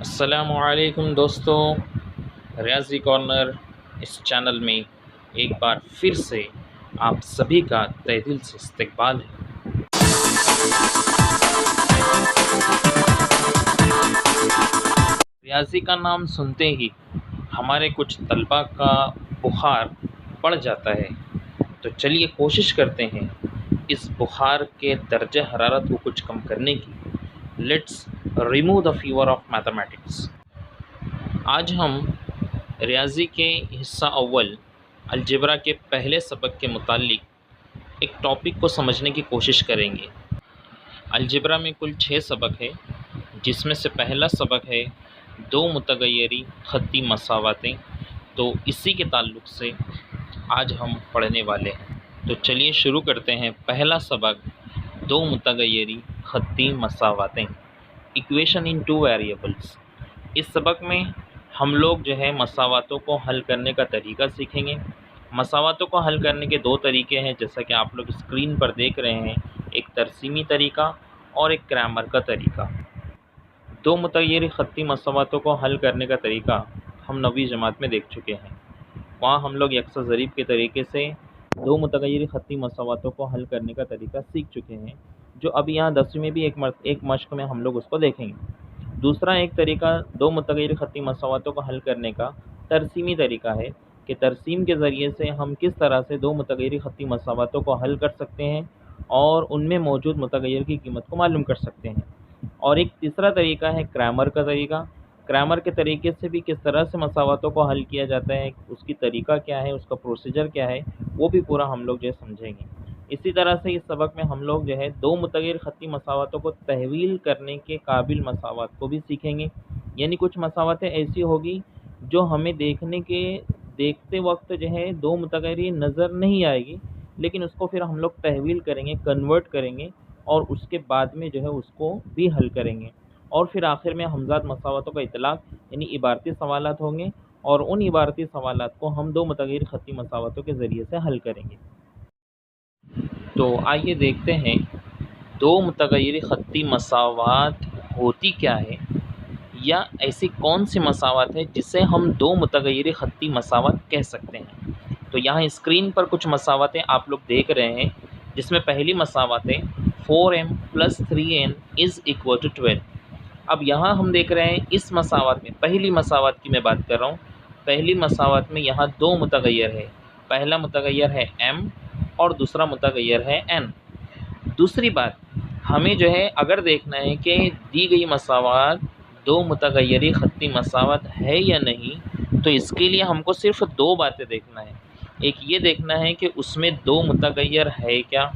अस्सलामुअलैकुम दोस्तों, रियाजी कॉर्नर इस चैनल में एक बार फिर से आप सभी का तहे दिल से इस्तकबाल है। रियाजी का नाम सुनते ही हमारे कुछ तलबा का बुखार बढ़ जाता है, तो चलिए कोशिश करते हैं इस बुखार के दर्जे हरारत को कुछ कम करने की। Let's remove the fever of mathematics. आज हम रियाजी के हिस्सा अव्वल अलजेब्रा के पहले सबक के मुतालिक एक टॉपिक को समझने की कोशिश करेंगे। अलजेब्रा में कुल 6 सबक है, जिसमें से पहला सबक है दो मुतगय्यरी ख़त्ती मसावातें। तो इसी के ताल्लुक़ से आज हम पढ़ने वाले हैं। तो चलिए शुरू करते हैं। पहला सबक दो मुतगय्यरी ख़त्ती मसावातें, इक्वेशन इन टू वेरिएबल्स। इस सबक में हम लोग जो है मसावातों को हल करने का तरीका सीखेंगे। मसावातों को हल करने के 2 तरीके हैं, जैसा कि आप लोग स्क्रीन पर देख रहे हैं, एक तरसीमी तरीका और एक क्रैमर का तरीका। दो मुतगय्यरी ख़त्ती मसावातों को हल करने का तरीका हम 9वीं जमात में देख चुके हैं। वहाँ हम लोग यकसा ज़रीब के तरीके से दो मुतगय्यरी ख़त्ती मसावातों को हल करने का तरीका सीख चुके हैं, जो अब यहाँ 10वीं में भी एक मश्क में हम लोग उसको देखेंगे। दूसरा एक तरीका दो मुतगय्यरी ख़त्ती मसावातों को हल करने का तरसीमी तरीका है कि तरसीम के ज़रिए से हम किस तरह से दो मुतगय्यरी ख़त्ती मसावातों को हल कर सकते हैं और उनमें मौजूद मुतगय्यर की कीमत को मालूम कर सकते हैं। और एक तीसरा तरीका है क्रैमर का तरीका। क्रैमर के तरीके से भी किस तरह से मसावातों को हल किया जाता है, उसकी तरीका क्या है, उसका प्रोसीजर क्या है, वो भी पूरा हम लोग जो है समझेंगे। इसी तरह से इस सबक में हम लोग जो है दो मुतगय्यर ख़त्ती मसावातों को तहवील करने के काबिल मसावात को भी सीखेंगे। यानी कुछ मसावातें ऐसी होगी जो हमें देखते वक्त जो है दो मुतगय्यरी नज़र नहीं आएगी, लेकिन उसको फिर हम लोग तहवील करेंगे, कन्वर्ट करेंगे और उसके बाद में जो है उसको भी हल करेंगे। और फिर आखिर में हमज़ात मसावातों का इतलाक़ यानी इबारती सवालात होंगे, और उन इबारती सवालात को हम दो मुतगय्यर ख़त्ती मसावातों के ज़रिए से हल करेंगे। तो आइए देखते हैं दो मुतगय्यरी ख़त्ती मसावात होती क्या है, या ऐसी कौन सी मसावात है जिसे हम दो मुतगय्यरी ख़त्ती मसावात कह सकते हैं। तो यहाँ स्क्रीन पर कुछ मसावातें आप लोग देख रहे हैं, जिसमें पहली मसावत है 4m + 3n = 12। अब यहाँ हम देख रहे हैं इस मसावत में, पहली मसावत की मैं बात कर रहा हूँ, पहली मसावत में यहाँ दो मुतगय्यर है। पहला मुतगय्यर है m और दूसरा मुतगय्यर है n। दूसरी बात, हमें जो है अगर देखना है कि दी गई मसावत दो मुतगय्यरी ख़त्ती मसावत है या नहीं, तो इसके लिए हमको सिर्फ 2 बातें देखना है। एक ये देखना है कि उसमें दो मुतगय्यर है क्या,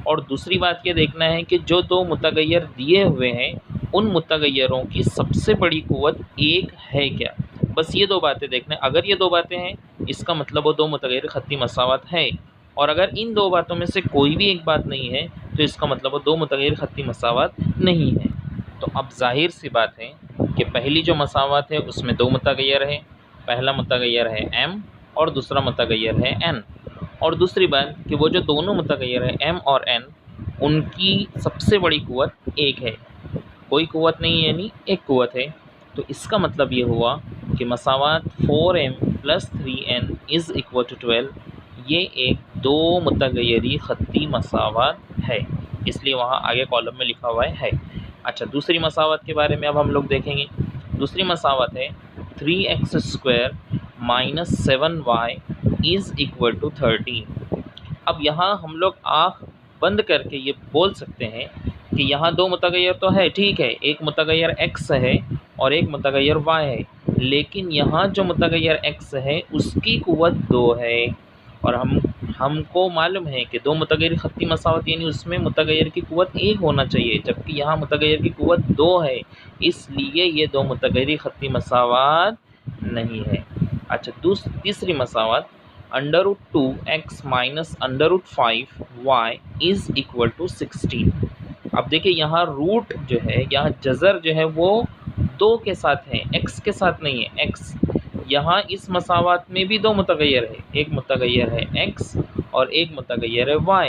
और दूसरी बात ये देखना है कि जो दो मुतगय्यर दिए हुए हैं उन मुतगय्यरों की सबसे बड़ी क़ुव्वत 1 है क्या। बस ये 2 बातें देखना है। अगर ये 2 बातें हैं, इसका मतलब वो दो मुतगय्यरी ख़त्ती मसावत है, और अगर इन 2 बातों में से कोई भी एक बात नहीं है, तो इसका मतलब वो दो मुतगय्यरी ख़त्ती मसावत नहीं है। तो अब ज़ाहिर सी बात है कि पहली जो मसावत है उसमें दो मुतगय्यर है। पहला मुतगय्यर है m और दूसरा मुतगय्यर है n। और दूसरी बात कि वो जो दोनों मुतगय्यर है m और n, उनकी सबसे बड़ी क़ुव्वत 1 है, कोई क़ुव्वत नहीं है, यानी एक क़ुव्वत है। तो इसका मतलब ये हुआ कि मसावत 4m + 3n = 12 ये एक दो मुतगय्यरी ख़त्ती मसावत है, इसलिए वहाँ आगे कॉलम में लिखा हुआ है। अच्छा, दूसरी मसावत के बारे में अब हम लोग देखेंगे। दूसरी मसावत है 3x² - 7y = 13। अब यहाँ हम लोग आँख बंद करके ये बोल सकते हैं कि यहाँ दो मुतगय्यर तो है, ठीक है, एक मुतगय्यर x है और एक मुतगय्यर y है, लेकिन यहाँ जो मुतगय्यर x है उसकी क़ुव्वत 2 है, और हमको मालूम है कि दो मुतगय्यरी ख़त्ती मसावत यानी उसमें मुतगय्यर की क़ुव्वत 1 होना चाहिए, जबकि यहाँ मुतगय्यर की क़ुव्वत 2 है, इसलिए ये दो मुतगय्यरी ख़त्ती मसावत नहीं है। अच्छा, तीसरी मसावत √2x - √5y = 16। अब देखिए यहाँ रूट जो है, यहाँ जज़र जो है वो 2 के साथ है, x के साथ नहीं है। x यहाँ इस मसावत में भी दो मुतगय्यर है, एक मुतगय्यर है x और एक मुतगय्यर है y,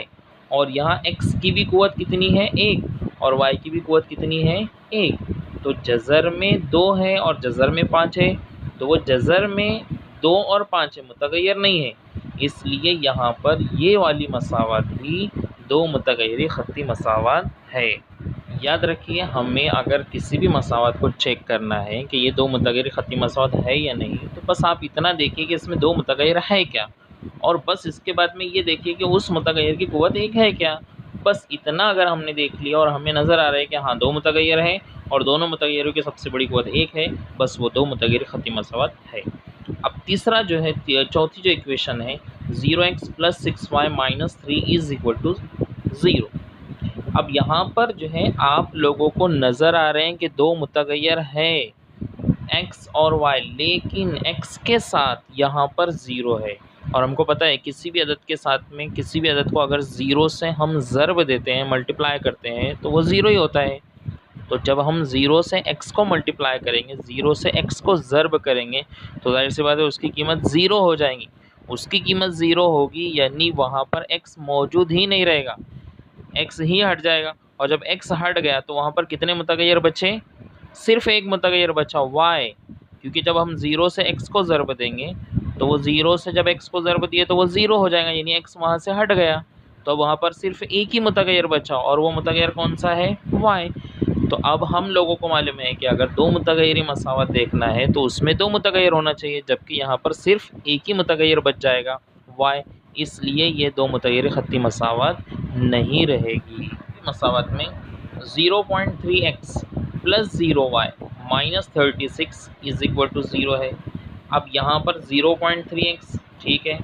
और यहाँ x की भी क़ुव्वत कितनी है 1 और y की भी क़ुव्वत कितनी है 1। तो जज़र में 2 है और जज़र में 5 है, तो वो जज़र में 2 और 5 है, मुतग़य्यर नहीं है, इसलिए यहाँ पर ये वाली मसावत भी 2 मुतग़य्यरी ख़त्ती मसावत है। याद रखिए, हमें अगर किसी भी मसावत को चेक करना है कि ये 2 मुतग़य्यरी ख़त्ती मसावत है या नहीं, तो बस आप इतना देखिए कि इसमें 2 मुतग़य्यर है क्या, और बस इसके बाद में ये देखिए कि उस मुतग़य्यर की क़ुव्वत 1 है क्या। बस इतना अगर हमने देख लिया और हमें नज़र आ रहा है कि हाँ 2 मुतग़य्यर हैं और दोनों मुतग़य्यरों की सबसे बड़ी क़ुव्वत 1 है, बस वो 2 मुतग़य्यरी ख़त्ती मसावत है। अब तीसरा जो है, चौथी जो इक्वेशन है, 0x + 6y - 3 = 0। अब यहाँ पर जो है आप लोगों को नज़र आ रहे हैं कि 2 मुतग़य्यर हैं, x और y, लेकिन x के साथ यहाँ पर 0 है, और हमको पता है किसी भी अदद के साथ में किसी भी अदद को अगर 0 से हम ज़र्ब देते हैं, मल्टीप्लाई करते हैं, तो वो 0 ही होता है। तो जब हम 0 से x को मल्टीप्लाई करेंगे, 0 से x को ज़र्ब करेंगे, तो ज़ाहिर सी बात है उसकी कीमत 0 हो जाएगी। उसकी कीमत 0 होगी यानी वहाँ पर x मौजूद ही नहीं रहेगा, x ही हट जाएगा, और जब x हट गया तो वहाँ पर कितने मुतग़य्यर बचे? सिर्फ़ एक मुतग़य्यर बचा, y, क्योंकि जब हम 0 से x को ज़र्ब देंगे तो वो 0 से जब x को ज़र्ब दिए तो वो 0 हो जाएगा, यानी x वहाँ से हट गया, तो वहाँ पर सिर्फ़ एक ही मुतग़य्यर बचा, और वो मुतग़य्यर कौन सा है? y। तो अब हम लोगों को मालूम है कि अगर 2 मुतग़य्यरी मसावत देखना है तो उसमें 2 मुतग़य्यर होना चाहिए, जबकि यहाँ पर सिर्फ़ एक ही मुतग़य्यर बच जाएगा, y, इसलिए ये 2 मुतग़य्यरी ख़त्ती मसावत नहीं रहेगी। मसावत में 0.3x + 0y - 36 = 0 है। अब यहाँ पर 0.3x ठीक है,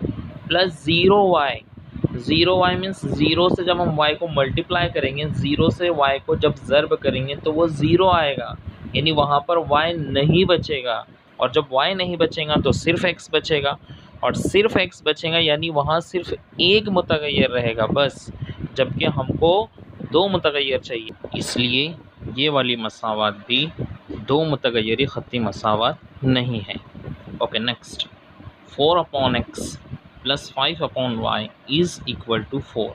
प्लस 0y मीन्स 0 से जब हम y को मल्टीप्लाई करेंगे, 0 से y को जब ज़र्ब करेंगे तो वो 0 आएगा, यानी वहाँ पर y नहीं बचेगा, और जब y नहीं बचेगा तो सिर्फ x बचेगा, और सिर्फ x बचेगा यानी वहाँ सिर्फ एक मुतग़य्यर रहेगा बस, जबकि हमको 2 मुतग़य्यर चाहिए, इसलिए ये वाली मसावत भी 2 मुतग़य्यरी ख़त्ती मसावत नहीं है। Okay, next, 4/x + 5/y = 4।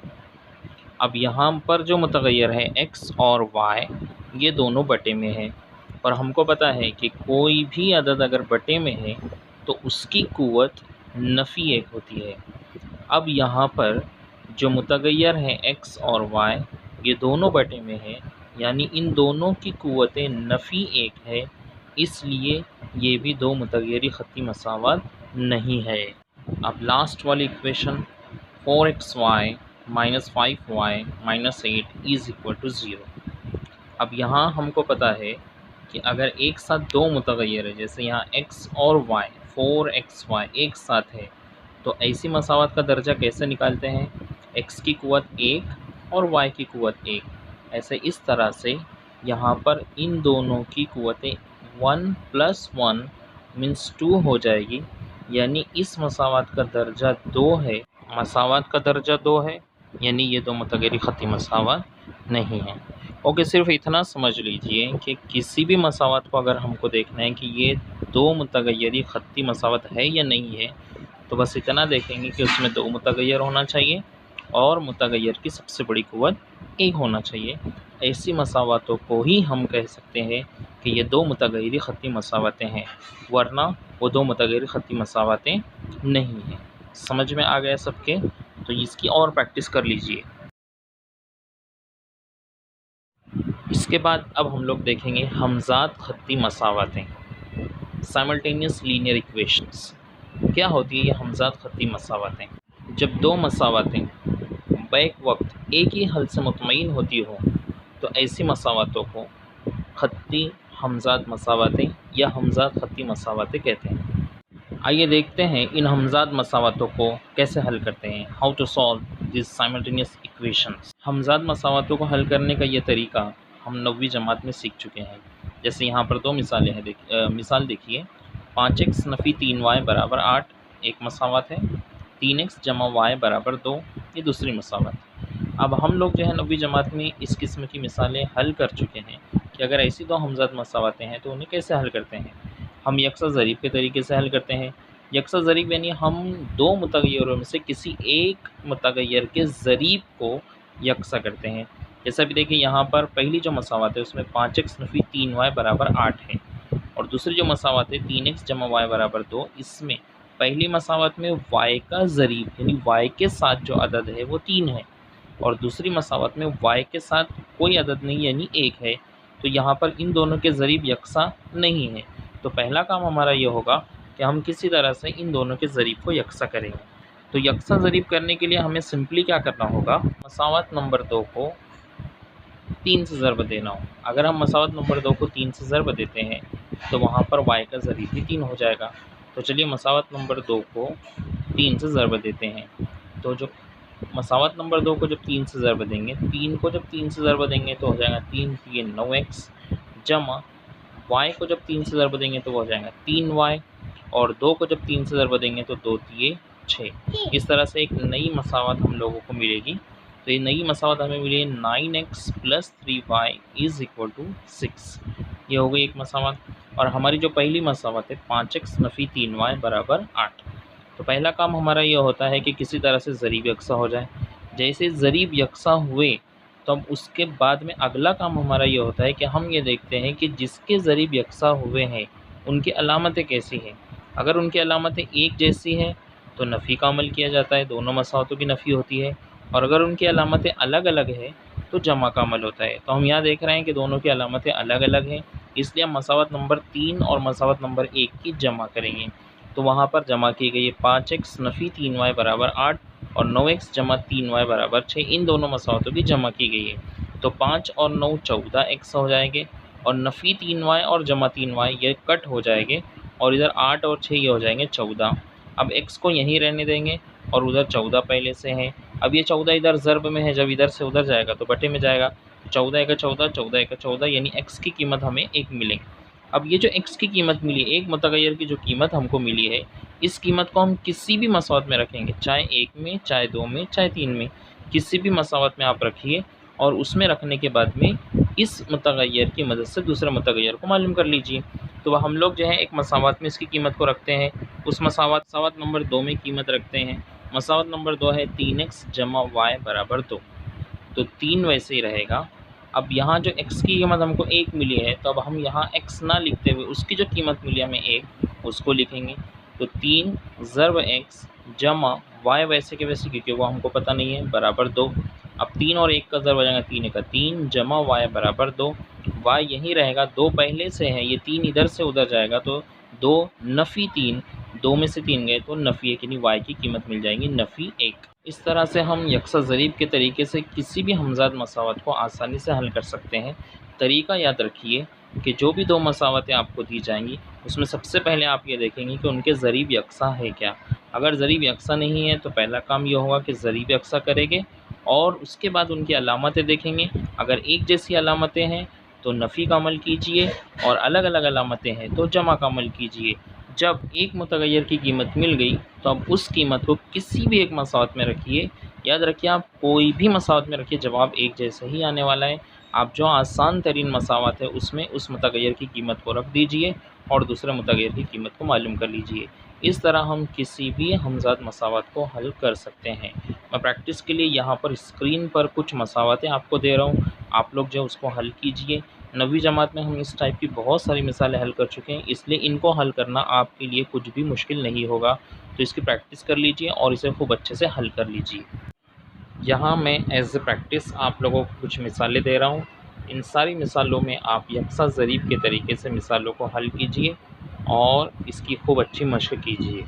अब यहाँ पर जो मुतग़य्यर है x और y, ये दोनों बटे में है, और हमको पता है कि कोई भी अदद अगर बटे में है तो उसकी क़ुव्वत नफ़ी 1 होती है। अब यहाँ पर जो मुतग़य्यर हैं x और y, ये दोनों बटे में है, यानी इन दोनों की क़ुव्वतें नफ़ी 1 है, इसलिए ये भी 2 मुतग़य्यरी ख़त्ती मसावत नहीं है। अब लास्ट वाली इक्वेशन, 4xy - 5y - 8 = 0। अब यहाँ हमको पता है कि अगर एक साथ 2 मुतग़य्यर है, जैसे यहाँ x और y, 4xy एक साथ है, तो ऐसी मसावत का दर्जा कैसे निकालते हैं? x की क़ुव्वत 1 और y की क़ुव्वत 1, ऐसे इस तरह से यहाँ पर इन दोनों की क़ुव्वतें 1 + 1 मीन्स 2 हो जाएगी, यानी इस मसावत का दर्जा 2 है, मसावत का दर्जा 2 है, यानी ये 2 मुतग़य्यरी ख़त्ती मसावत नहीं है। ओके, सिर्फ इतना समझ लीजिए कि किसी भी मसावत को अगर हमको देखना है कि ये 2 मुतग़य्यरी ख़त्ती मसावत है या नहीं है, तो बस इतना देखेंगे कि उसमें 2 मुतग़य्यर होना चाहिए और मुतग़य्यर की सबसे बड़ी क़ुव्वत 1 होना चाहिए। ऐसी मसावतों को ही हम कह सकते हैं कि ये 2 मुतग़य्यरी ख़त्ती मसावतें हैं, वरना वो 2 मुतग़य्यरी ख़त्ती मसावतें नहीं हैं। समझ में आ गया सबके? तो इसकी और प्रैक्टिस कर लीजिए। इसके बाद अब हम लोग देखेंगे हमज़ात ख़त्ती मसावतें, साइमल्टेनियस लीनियर इक्वेशंस। क्या होती है ये हमज़ात ख़त्ती मसावतें? जब 2 मसावतें बैक वक्त एक ही हल से मुतमईन होती हो, तो ऐसी मसावतों को ख़त्ती हमज़ात मसावतें या हमज़ात ख़त्ती मसावतें कहते हैं। आइए देखते हैं इन हमज़ात मसावतों को कैसे हल करते हैं। How to solve this simultaneous equations. हमज़ात मसावतों को हल करने का ये तरीका हम 9वीं जमात में सीख चुके हैं। जैसे यहाँ पर 2 मिसालें हैं, मिसाल देखिए, 5x - 3y = 8 एक मसावत है, 3x + y = 2 ये दूसरी मसावत। अब हम लोग जो है 9वीं जमात में इस किस्म की मिसालें हल कर चुके हैं कि अगर ऐसी 2 हमज़ात मसावतें हैं तो उन्हें कैसे हल करते हैं। हम यकसा ज़रीब के तरीके से हल करते हैं। यकसा ज़रीब यानी हम 2 मुतग़य्यरों में से किसी एक मुतग़य्यर के ज़रीब को यकसा करते हैं। जैसा भी देखिए यहाँ पर पहली जो मसावत है उसमें 5x नफ़ी 3y बराबर 8 है, और दूसरी जो मसावत है 3x जमा y बराबर 2, इसमें पहली मसावत में y का ज़रीब यानी y के साथ जो अदद है वो 3 है, और दूसरी मसावत में y के साथ कोई अदद नहीं यानी 1 है। तो यहाँ पर इन दोनों के ज़रीब यकसा नहीं है। तो पहला काम हमारा ये होगा कि हम किसी तरह से इन दोनों के ज़रीब को यकसा करेंगे। तो यकसा ज़रीब करने के लिए हमें सिंपली क्या करना होगा, मसावत नंबर 2 को 3 से ज़रब देना हो। अगर हम मसावत नंबर 2 को 3 से ज़रब देते हैं तो वहाँ पर y का ज़रीब भी 3 हो जाएगा। तो चलिए मसावत नंबर 2 को 3 से ज़रब देते हैं। तो जो मसावत नंबर 2 को जब 3 से ज़रब देंगे, 3 को जब 3 से ज़रब देंगे तो हो जाएगा 3 3 9x, जमा y को जब 3 से ज़रब देंगे तो वो हो जाएगा 3y, और 2 को जब 3 से ज़रब देंगे तो 2 3 6। इस तरह से एक नई मसावत हम लोगों को मिलेगी। तो ये नई मसावत हमें मिली 9x + 3y = 6। ये हो गई एक मसावत। और हमारी जो पहली मसावत है 5x नफ़ी 3y बराबर 8। तो पहला काम हमारा ये होता है कि किसी तरह से ज़रीब यकसा हो जाए। जैसे ज़रीब यकसा हुए तो अब उसके बाद में अगला काम हमारा ये होता है कि हम ये देखते हैं कि जिसके ज़रीब यकसा हुए हैं उनकी अलामतें कैसी हैं। अगर उनकी अलामतें एक जैसी हैं तो नफ़ी का अमल किया जाता है, दोनों मसावतों की नफ़ी होती है, और अगर उनकी अलामतें अलग अलग है तो जमा का अमल होता है। तो हम यहाँ देख रहे हैं कि दोनों की अलामतें अलग अलग हैं, इसलिए हम मसावत नंबर 3 और मसावत नंबर 1 की जमा करेंगे। तो वहाँ पर जमा की गई है 5x नफ़ी 3y बराबर 8 और 9x जमा 3y बराबर 6। इन दोनों मसावतों की जमा की गई है। तो 5 और 9 14x हो जाएंगे, और नफ़ी 3y और जमा 3y ये कट हो जाएंगे, और इधर 8 और 6 ये हो जाएंगे 14। अब x को यहीं रहने देंगे और उधर 14 पहले से है। अब ये 14 इधर ज़रब में है, जब इधर से उधर जाएगा तो बटे में जाएगा। 14 एक 14, 14 एक 14, यानी x की कीमत हमें 1 मिलेगी। अब ये जो x की कीमत मिली, एक मुतग़य्यर की जो कीमत हमको मिली है, इस कीमत को हम किसी भी मसावत में रखेंगे, चाहे 1 में, चाहे 2 में, चाहे 3 में, किसी भी मसावत में आप रखिए, और उसमें रखने के बाद में इस मुतग़य्यर की मदद से दूसरे मुतग़य्यर को मालूम कर लीजिए। तो वह हम लोग जो है एक मसावत में इसकी कीमत को रखते हैं, उस मसावत नंबर 2 में कीमत रखते हैं। मसावत नंबर 2 है 3x जमा y बराबर 2। तो 3 वैसे ही रहेगा। अब यहाँ जो x की कीमत हमको 1 मिली है, तो अब हम यहाँ x ना लिखते हुए उसकी जो कीमत मिली हमें 1 उसको लिखेंगे। तो 3 ज़रब x जमा y वैसे के वैसे, क्योंकि वो हमको पता नहीं है, बराबर 2। अब 3 और 1 का ज़रब हो जाएगा 3 का 3 जमा y बराबर 2। y यहीं रहेगा, 2 पहले से है, ये 3 इधर से उधर जाएगा तो 2 नफ़ी 3, 2 में से 3 गए तो नफ़ी 1, यानी y की कीमत मिल जाएगी नफ़ी 1। इस तरह से हम यकसा ज़रीब के तरीके से किसी भी हमज़ाद मसावत को आसानी से हल कर सकते हैं। तरीका याद रखिए कि जो भी 2 मसावतें आपको दी जाएंगी उसमें सबसे पहले आप ये देखेंगे कि उनके ज़रीब यकसा है क्या। अगर ज़रीब यकसा नहीं है तो पहला काम ये होगा कि ज़रीब यकसा करेंगे, और उसके बाद उनकी अलामतें देखेंगे। अगर एक जैसी अलामतें हैं तो नफ़ी का अमल कीजिए, और अलग अलग अलामतें हैं तो जमा का अमल कीजिए। जब एक मुतग़य्यर की कीमत मिल गई तो अब उस कीमत को किसी भी एक मसावत में रखिए। याद रखिए, आप कोई भी मसावत में रखिए, जवाब एक जैसा ही आने वाला है। आप जो आसान तरीन मसावत है उसमें उस मुतग़य्यर की कीमत को रख दीजिए और दूसरे मुतग़य्यर की कीमत को मालूम कर लीजिए। इस तरह हम किसी भी हमज़ाद मसावत को हल कर सकते हैं। मैं प्रैक्टिस के लिए यहाँ पर स्क्रीन पर कुछ मसावतें आपको दे रहा हूँ, आप लोग जो उसको हल कीजिए। 9वीं जमात में हम इस टाइप की बहुत सारी मिसालें हल कर चुके हैं, इसलिए इनको हल करना आपके लिए कुछ भी मुश्किल नहीं होगा। तो इसकी प्रैक्टिस कर लीजिए और इसे खूब अच्छे से हल कर लीजिए। यहाँ मैं एज़ ए प्रैक्टिस आप लोगों को कुछ मिसालें दे रहा हूँ। इन सारी मिसालों में आप यकसा ज़रीब के तरीके से मिसालों को हल कीजिए और इसकी खूब अच्छी मशक़ कीजिए।